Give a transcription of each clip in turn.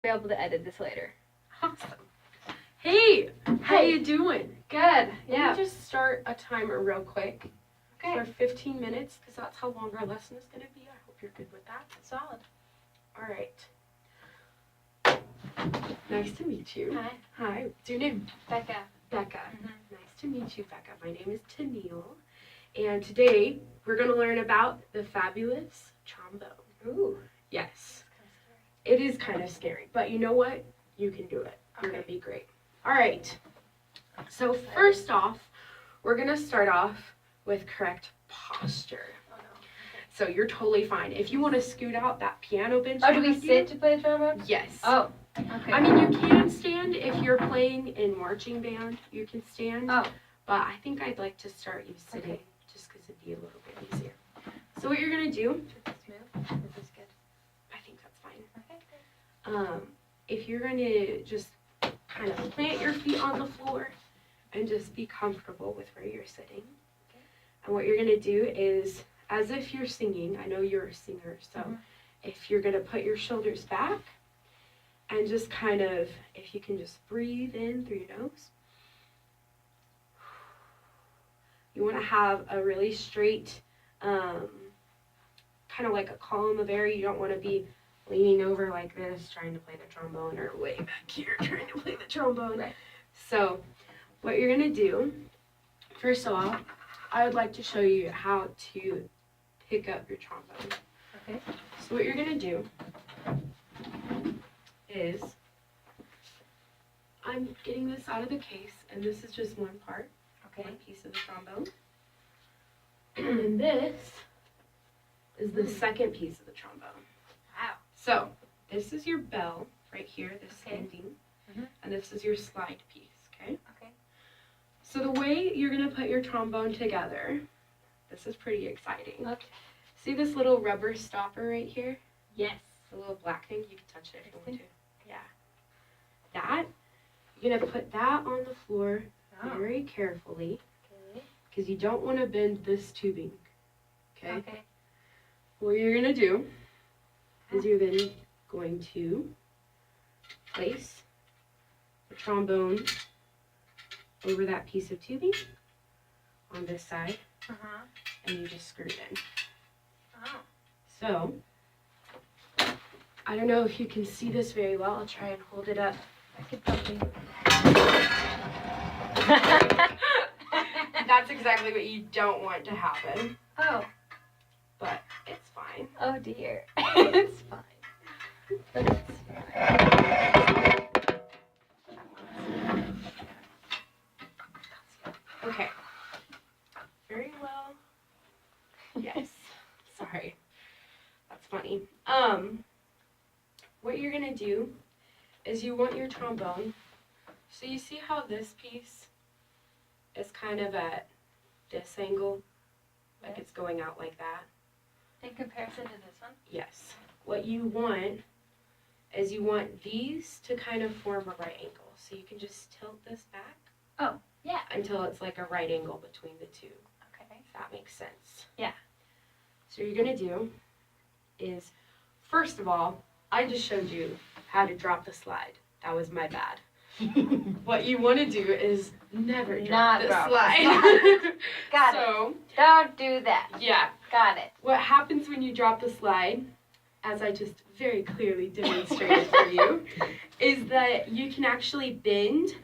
Be able to edit this later. Awesome. Hey, how you doing? Good. Let me just start a timer real quick Okay. for 15 minutes because that's how long our lesson is going to be. I hope you're good with that. Solid. All right. Nice to meet you. Hi. Hi. What's your name? Bekah. Bekah. Mhm. Nice to meet you, Bekah. My name is Taniall, and today we're going to learn about the fabulous trombone. Ooh. Yes. It is kind of scary, but you know what? You can do it. You're going to be great. All right. So first off, we're going to start off with correct posture. Oh no. So you're totally fine. If you want to scoot out that piano bench. Oh, do we sit to play the trombone? Yes. Oh. Okay. I mean, you can stand if you're playing in marching band. You can stand. Oh. But I think I'd like to start you sitting just because it'd be a little bit easier. So what you're going to do. Should this move? Is this good? I think that's fine. Okay. Good. If you're going to just kind of plant your feet on the floor and just be comfortable with where you're sitting. Okay. And what you're going to do is, as if you're singing, I know you're a singer, so if you're going to put your shoulders back and just kind of, if you can just breathe in through your nose. You want to have a really straight, kind of like a column of air. You don't want to be leaning over like this, trying to play the trombone, or way back here trying to play the trombone. Right. So what you're going to do, first of all, I would like to show you how to pick up your trombone. Okay. So what you're going to do is, I'm getting this out of the case, and this is just one part, one piece of the trombone. And then this is the second piece of the trombone. Wow. So, this is your bell right here, this ending, and this is your slide piece, okay? Okay. So the way you're going to put your trombone together, this is pretty exciting. Okay. See this little rubber stopper right here? Yes. The little black thing? You can touch it if you want to. Yeah. That, you're going to put that on the floor Oh. very carefully, Okay. because you don't want to bend this tubing, okay? Okay. What you're going to do is you're then going to place the trombone over that piece of tubing on this side, and you just screw it in. Oh. So, I don't know if you can see this very well. I'll try and hold it up. I could probably. That's exactly what you don't want to happen, Oh. but it's fine. Oh dear. It's fine. But it's fine. Okay. Very well. Yes. Sorry. That's funny. What you're gonna do is you want your trombone. So you see how this piece is kind of at this angle? Like it's going out like that? In comparison to this one? Yes. What you want is you want these to kind of form a right angle. So you can just tilt this back. Oh, yeah. Until it's like a right angle between the two. Okay. If that makes sense. Yeah. So what you're going to do is, first of all, I just showed you how to drop the slide. That was my bad. What you want to do is never drop the slide. Got it. So, Don't do that. yeah. Got it. What happens when you drop the slide, as I just very clearly demonstrated for you, is that you can actually bend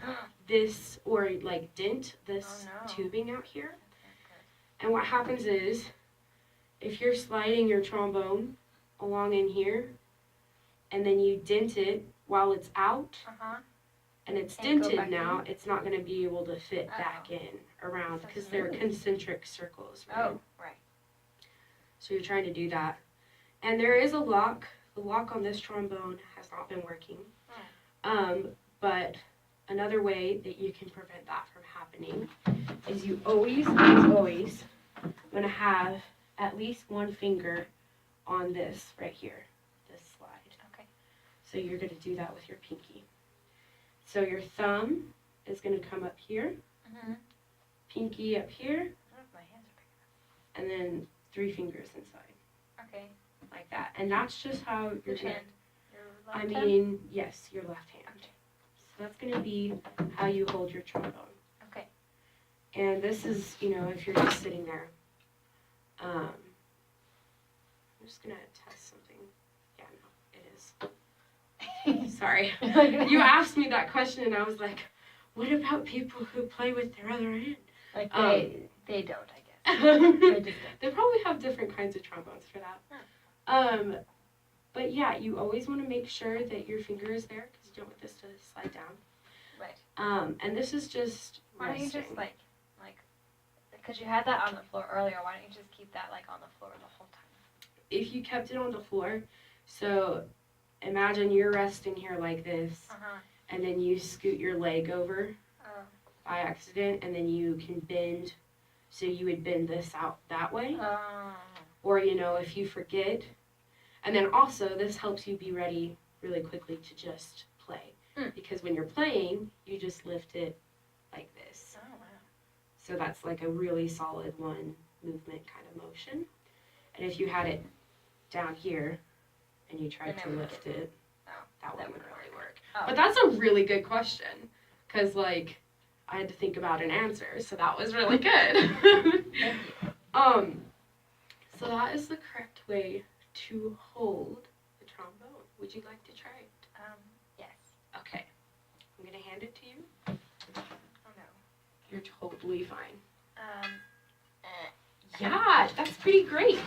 this, or like dent this tubing out here. And what happens is, if you're sliding your trombone along in here, and then you dent it while it's out, and it's dented now, it's not going to be able to fit back in around, because they're concentric circles, right? Oh, right. So you're trying to do that. And there is a lock. The lock on this trombone has not been working. But another way that you can prevent that from happening is you always want to have at least one finger on this right here, this slide. Okay. So you're going to do that with your pinky. So your thumb is going to come up here, pinky up here, My hands are big enough. and then 3 fingers inside. Okay. Like that. And that's just how you're Which going hand? left I hand? mean, yes, your left hand. So that's going to be how you hold your trombone. Okay. And this is, if you're just sitting there. I'm just going to test something. Yeah, no, it is. Sorry. You asked me that question and I was like, what about people who play with their other hand? Like they don't, I guess. They just don't. They probably have different kinds of trombones for that. But yeah, you always want to make sure that your finger is there because you don't want this to slide down. Right. And this is just Why don't you resting. just because you had that on the floor earlier, why don't you just keep that on the floor the whole time? If you kept it on the floor, so imagine you're resting here like this, and then you scoot your leg over by accident, and then you can bend, so you would bend this out that way. Or, if you forget. And then also, this helps you be ready really quickly to just play. Because when you're playing, you just lift it like this. Oh, wow. So that's like a really solid one movement kind of motion. And if you had it down here and you tried to lift it, that wouldn't really work. Oh. But that's a really good question. Because, I had to think about an answer, so that was really good. Thank you. So that is the correct way to hold the trombone. Would you like to try it? Yes. Okay. I'm going to hand it to you. Oh, no. You're totally fine. Yeah, that's pretty great.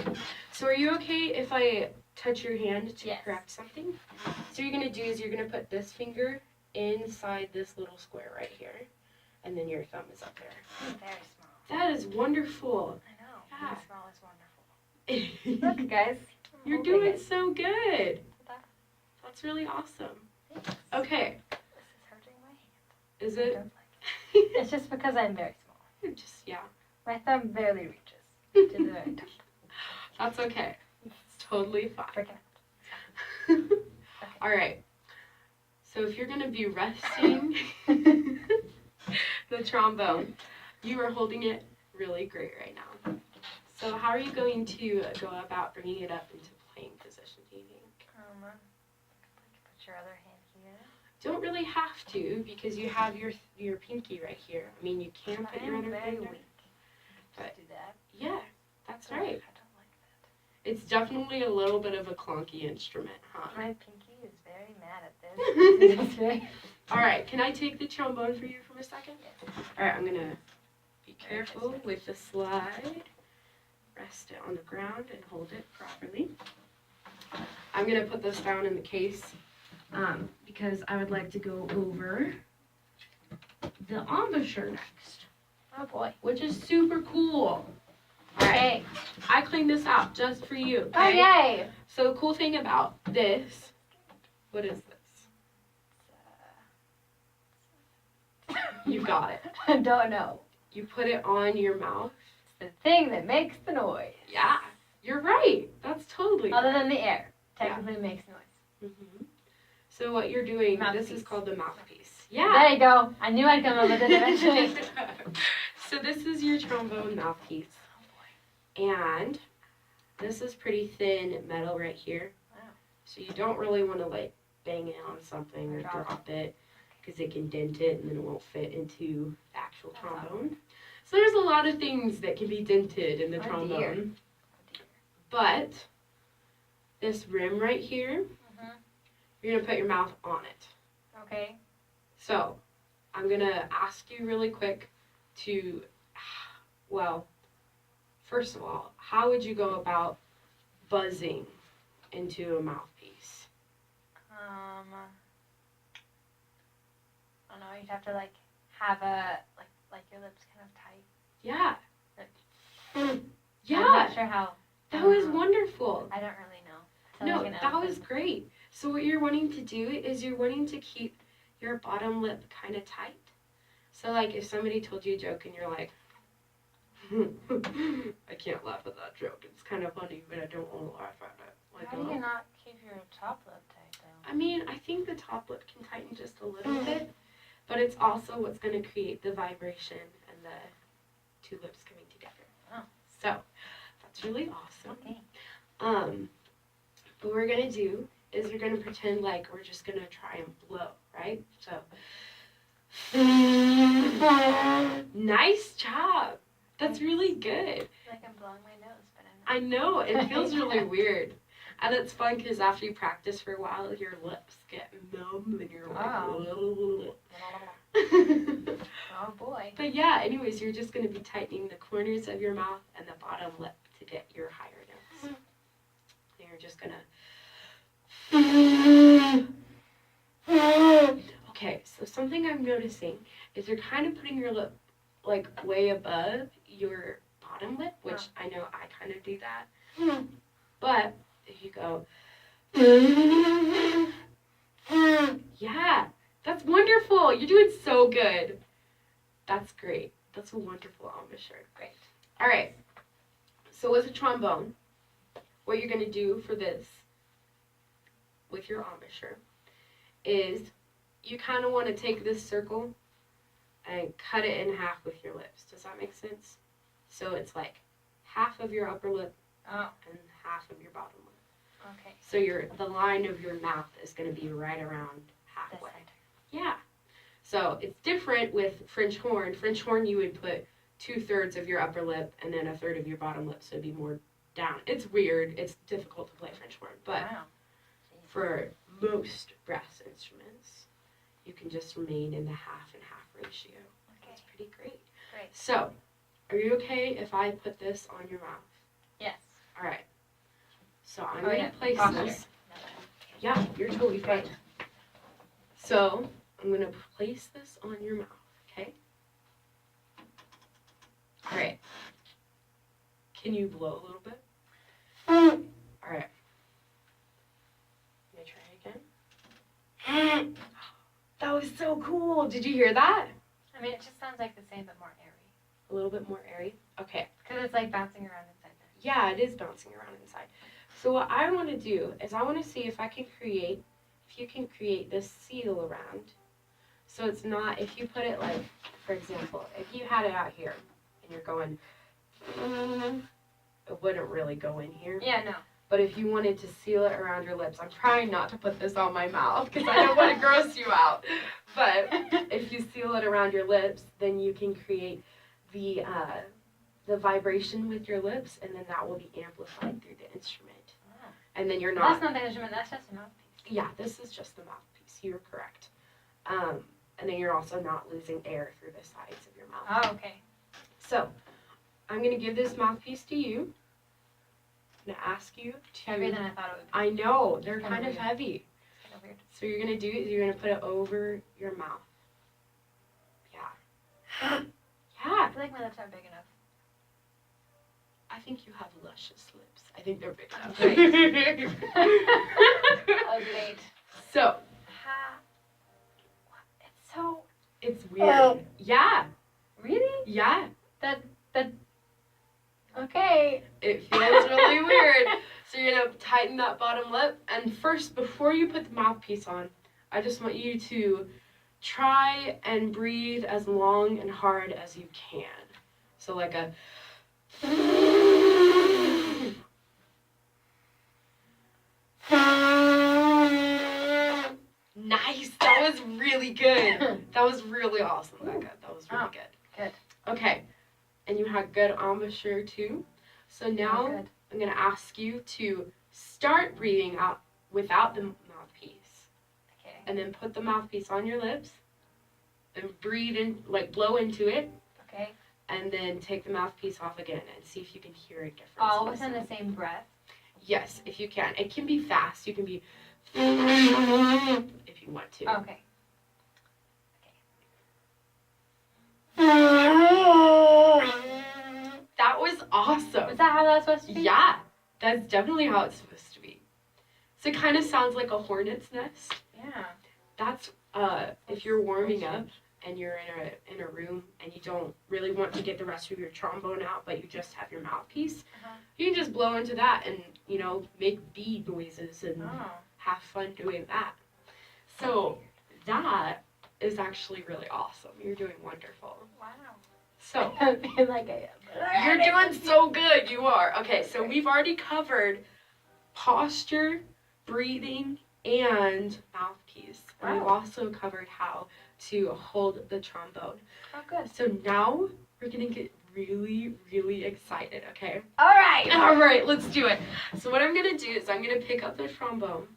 So are you okay if I touch your hand to Yes. correct something? So what you're going to do is you're going to put this finger inside this little square right here. And then your thumb is up there. Very small. That is wonderful. I know. Yeah. Being small is wonderful. Look, guys. I'm You're holding doing it. so good. That- That's really awesome. Thanks. Okay. This is hurting my hand. Is I it? don't like it. It's just because I'm very small. Just, yeah. My thumb barely reaches to the very top. That's okay. It's totally fine. Freaking out. All right. So if you're going to be resting the trombone, you are holding it really great right now. So how are you going to go about bringing it up into playing position, do you think? Put your other hand here. Don't really have to because you have your pinky right here. I mean, you can put your other very hand there. weak. But Do that. yeah, that's right. I don't like that. It's definitely a little bit of a clunky instrument, huh? My pinky is very mad at this. It's very- All right, can I take the trombone for you for a second? Yes. All right, I'm gonna be careful with the slide. Rest it on the ground and hold it properly. I'm gonna put this down in the case because I would like to go over the embouchure next, Oh boy. which is super cool. All right, I cleaned this out just for you. Okay? Oh yay! So the cool thing about this, what is this? You got it. I don't know. You put it on your mouth. The thing that makes the noise. Yeah, you're right. That's totally Other right. than the air. Technically makes noise. Mm-hmm. So what you're doing, this Mouthpiece. is called the mouthpiece. There Yeah. you go. I knew I'd come up with it eventually. So this is your trombone mouthpiece. And this is pretty thin metal right here. Wow. So you don't really want to bang it on something or drop it because it can dent it and then it won't fit into the actual trombone. So there's a lot of things that can be dented in the Oh, trombone. dear. Oh, dear. But this rim right here, you're going to put your mouth on it. Okay. So I'm going to ask you really quick to, first of all, how would you go about buzzing into a mouthpiece? I don't know. You'd have to have a like your lips kind of tight. Yeah. I'm Yeah. not sure how. That was wonderful. I don't really know. No, that was great. So what you're wanting to do is you're wanting to keep your bottom lip kind of tight. So if somebody told you a joke and you're like, I can't laugh at that joke. It's kind of funny, but I don't want to laugh at it. How do you not keep your top lip tight though? I mean, I think the top lip can tighten just a little bit, but it's also what's going to create the vibration and the two lips coming together. Oh. So that's really awesome. Okay. What we're going to do is you're gonna pretend like we're just gonna try and blow, right? So, nice job. That's really good. Like I'm blowing my nose, but I know, it feels really weird. And it's fun because after you practice for a while, your lips get numb and you're like, Oh boy. But yeah, anyways, you're just going to be tightening the corners of your mouth and the bottom lip to get your higher notes. And you're just going to... Okay, so something I'm noticing is you're kind of putting your lip like way above your bottom lip, which I know I kind of do that. But if you go... Yeah, that's wonderful. You're doing so good. That's great. That's a wonderful embouchure. Great. All right. So with a trombone, what you're going to do for this with your embouchure is you kind of want to take this circle and cut it in half with your lips. Does that make sense? So it's like half of your upper lip and half of your bottom lip. Okay. So the line of your mouth is going to be right around halfway. Yeah. So it's different with French horn. French horn, you would put 2/3 of your upper lip and then 1/3 of your bottom lip, so it'd be more down. It's weird. It's difficult to play French horn, but for most brass instruments, you can just remain in the half and half ratio. Okay. That's pretty great. Great. So, are you okay if I put this on your mouth? Yes. All right. So I'm going to place this. Yeah, you're totally fine. So I'm going to place this on your mouth, okay? All right. Can you blow a little bit? All right. Let me try again. That was so cool. Did you hear that? I mean, it just sounds like the same, but more airy. A little bit more airy. Okay. Because it's like bouncing around inside there. Yeah, it is bouncing around inside. So what I want to do is I want to see if you can create this seal around. So it's not, if you put it like, for example, if you had it out here and you're going, it wouldn't really go in here. Yeah, no. But if you wanted to seal it around your lips, I'm trying not to put this on my mouth because I don't want to gross you out. But if you seal it around your lips, then you can create the vibration with your lips, and then that will be amplified through the instrument. Oh. And then you're not... That's not the instrument, that's just a mouthpiece. Yeah, this is just the mouthpiece. You're correct. And then you're also not losing air through the sides of your mouth. Oh, okay. So, I'm going to give this mouthpiece to you. I'm going to ask you to... Heavier than I thought it would be. I know, they're Kinda kind of weird. heavy. It's kind of weird. So you're going to do is you're going to put it over your mouth. Yeah. I Yeah. feel like my lips aren't big enough. I think you have luscious lips. I think they're big enough. Great. Oh, great. So, It's so... it's weird. Yeah. Really? Yeah. That... Okay. It feels really weird. So you're going to tighten that bottom lip. And first, before you put the mouthpiece on, I just want you to try and breathe as long and hard as you can. So like a... Nice. That was really good. That was really awesome, Becca. That was really good. Good. Okay. And you had good embouchure too. So now Good. I'm going to ask you to start breathing out without the mouthpiece. Okay. And then put the mouthpiece on your lips and breathe in, like blow into it. Okay. And then take the mouthpiece off again and see if you can hear a difference. All in within the sound. same breath? Yes, if you can. It can be fast. You can be if you want to. Okay. That was awesome. Was that how that was supposed to be? Yeah, that's definitely how it's supposed to be. So it kind of sounds like a hornet's nest. Yeah. That's if you're warming up and you're in a room and you don't really want to get the rest of your trombone out, but you just have your mouthpiece, you can just blow into that and, you know, make bee noises and have fun doing that. So that is actually really awesome. You're doing wonderful. Wow. So I feel like I am. you're doing so good. You are. Okay, so we've already covered posture, breathing, and mouthpiece. And we've Wow. also covered how to hold the trombone. Oh, good. So now we're gonna get really, really excited, okay? All right. All right, let's do it. So what I'm gonna do is I'm gonna pick up the trombone.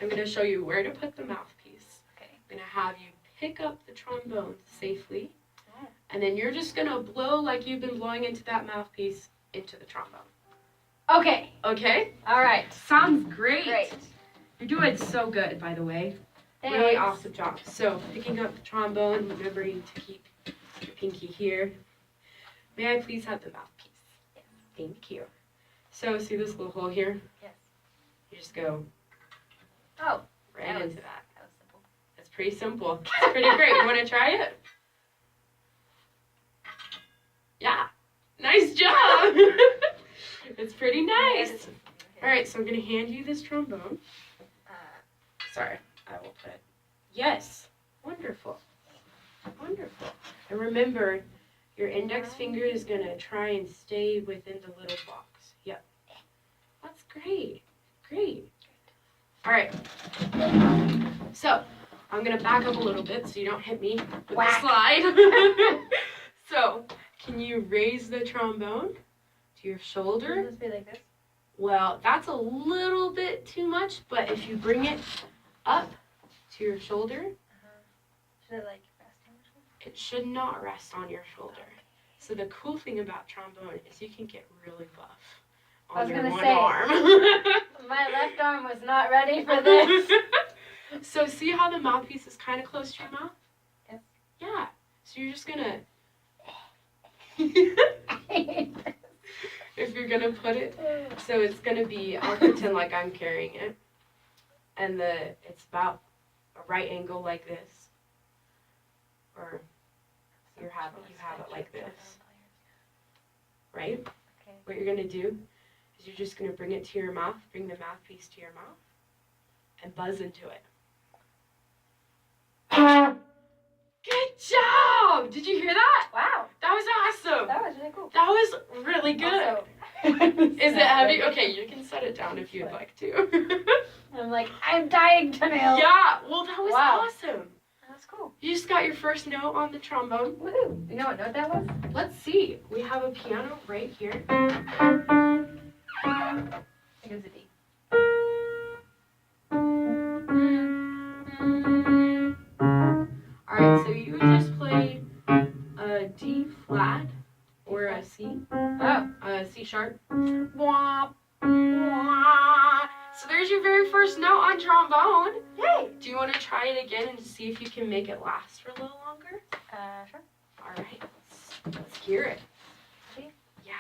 I'm gonna show you where to put the mouthpiece. Okay. I'm gonna have you pick up the trombone safely, Oh. and then you're just gonna blow like you've been blowing into that mouthpiece into the trombone. Okay. Okay? All right. Sounds great. Great. You're doing so good, by the way. Thanks. Really awesome job. So picking up the trombone, remembering to keep your pinky here. May I please have the mouthpiece? Yes. Thank you. So see this little hole here? Yes. You just go Oh, right that into was- that. that was simple. It's pretty simple. It's pretty great. You want to try it? Yeah. Nice job. It's pretty nice. All right, so I'm going to hand you this trombone. Sorry, I will put it. Yes. Wonderful. Wonderful. And remember, your index finger is going to try and stay within the little box. Yep. That's great. Great. All right. So, I'm going to back up a little bit so you don't hit me with Whack. the slide. So, can you raise the trombone to your shoulder? Should this be like this? Well, that's a little bit too much, but if you bring it up to your shoulder, Should it like rest on the shoulder? it should not rest on your shoulder. So the cool thing about trombone is you can get really buff I was on your gonna one say. arm. My left arm was not ready for this. So see how the mouthpiece is kind of close to your mouth? Yes. Yeah. So you're just gonna, if you're gonna put it, so it's gonna be, I'll pretend like I'm carrying it, and it's about a right angle like this, or you have it like this, right? Okay. What you're gonna do is you're just gonna bring it to your mouth, bring the mouthpiece to your mouth, and buzz into it. Good job! Did you hear that? Wow. That was awesome. That was really cool. That was really good. Also, Is it heavy? Okay, you can set it down if you'd like to. I'm like, I'm dying to nail. Yeah, well, that was Wow. awesome. That's cool. You just got your first note on the trombone. Woohoo. You know what note that was? Let's see. We have a piano right here. I think it was a D. Alright, so you just play a D flat or a C. Oh. A C sharp. Wah, wah. So there's your very first note on trombone. Yay. Do you want to try it again and see if you can make it last for a little longer? Sure. Alright, let's hear it. See? Yeah.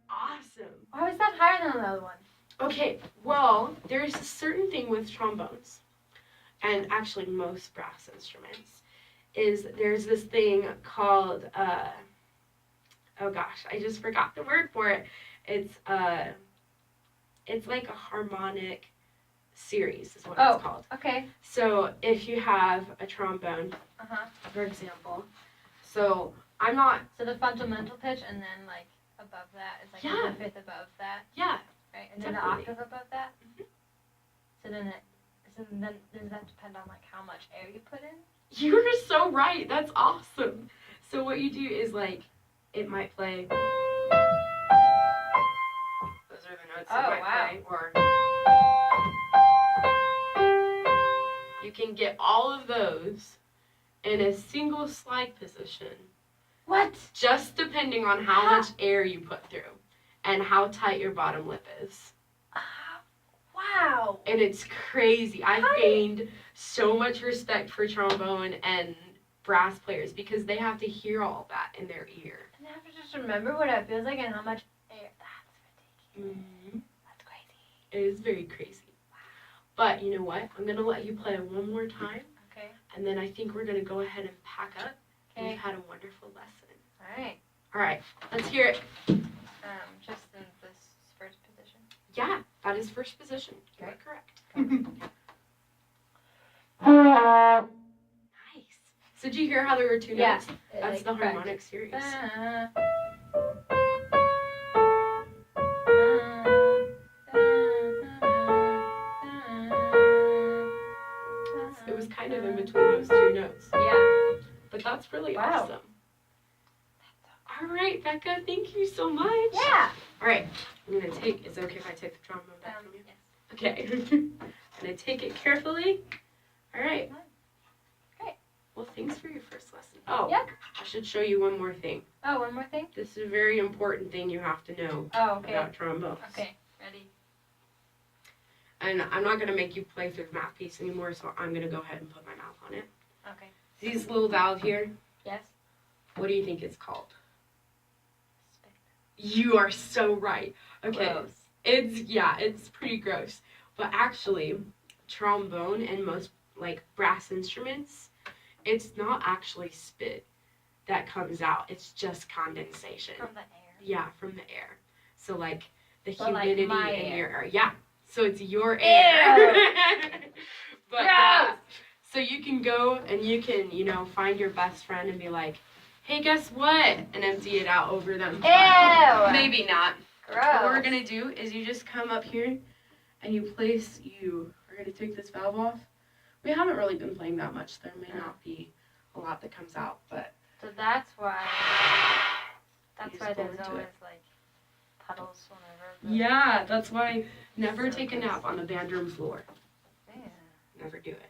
Awesome. Why was that higher than the other one? Okay, well, there's a certain thing with trombones, and actually most brass instruments, is there's this thing called, oh gosh, I just forgot the word for it. It's like a harmonic series is what it's called. Okay. So if you have a trombone, Uh-huh. for example, so I'm not, So the fundamental pitch and then like above that is like Yeah. a fifth above that, yeah, right? And then Definitely. the octave above that. Mhm. So then does that depend on like how much air you put in? you're so right. That's awesome. So what you do is like, it might play. Those are the notes it Oh, might wow. play. Or you can get all of those in a single slide position, What? just depending on how Huh. much air you put through and how tight your bottom lip is. Wow. And it's crazy. I've How do you- gained so much respect for trombone and brass players because they have to hear all that in their ear. And I have to just remember what it feels like and how much air. That's ridiculous. Mm-hmm. That's crazy. It is very crazy. But you know what? I'm going to let you play it one more time, Okay. and then I think we're going to go ahead and pack up. Okay. You've had a wonderful lesson. All right. All right, let's hear it. Just in this first position. Yeah, that is first position. You're Okay. correct. Nice. So did you hear how there were two Yeah. notes? That's the harmonic series. was kind of in between those two notes. Yeah. But that's really Wow. awesome. All right, Bekah, thank you so much. Yeah. All right, I'm gonna take. Is it okay if I take the trombone back from you? Yes. Okay. I'm gonna take it carefully. All right. Great. Well, thanks for your first lesson. Oh. Yep. I should show you one more thing. Oh, one more thing? This is a very important thing you have to know Oh, okay. about trombones. Okay, ready. And I'm not gonna make you play through the mouth piece anymore, so I'm gonna go ahead and put my mouth on it. Okay. See this little valve here? Yes. What do you think it's called? You are so right. Okay. Gross. It's pretty gross. But actually, trombone and most like brass instruments, it's not actually spit that comes out. It's just condensation. From the air. Yeah, from the air. So like the But, like, humidity my in air. your air. Yeah. So it's your air. But Gross. so you can go and you can, find your best friend and be like, hey, guess what? And empty it out over them. Ew. Maybe not. Gross. What we're gonna do is you just come up here and we're gonna take this valve off. We haven't really been playing that much. There may not be a lot that comes out, but So that's why just blow there's into always it. like puddles whenever. yeah, that's why never take a nap on the band room floor. Man. Never do it.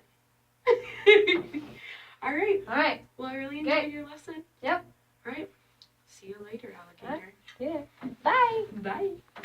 All right. All right. Well, I really enjoyed your lesson. Yep. All right. See you later, alligator. Yeah. Bye. Bye.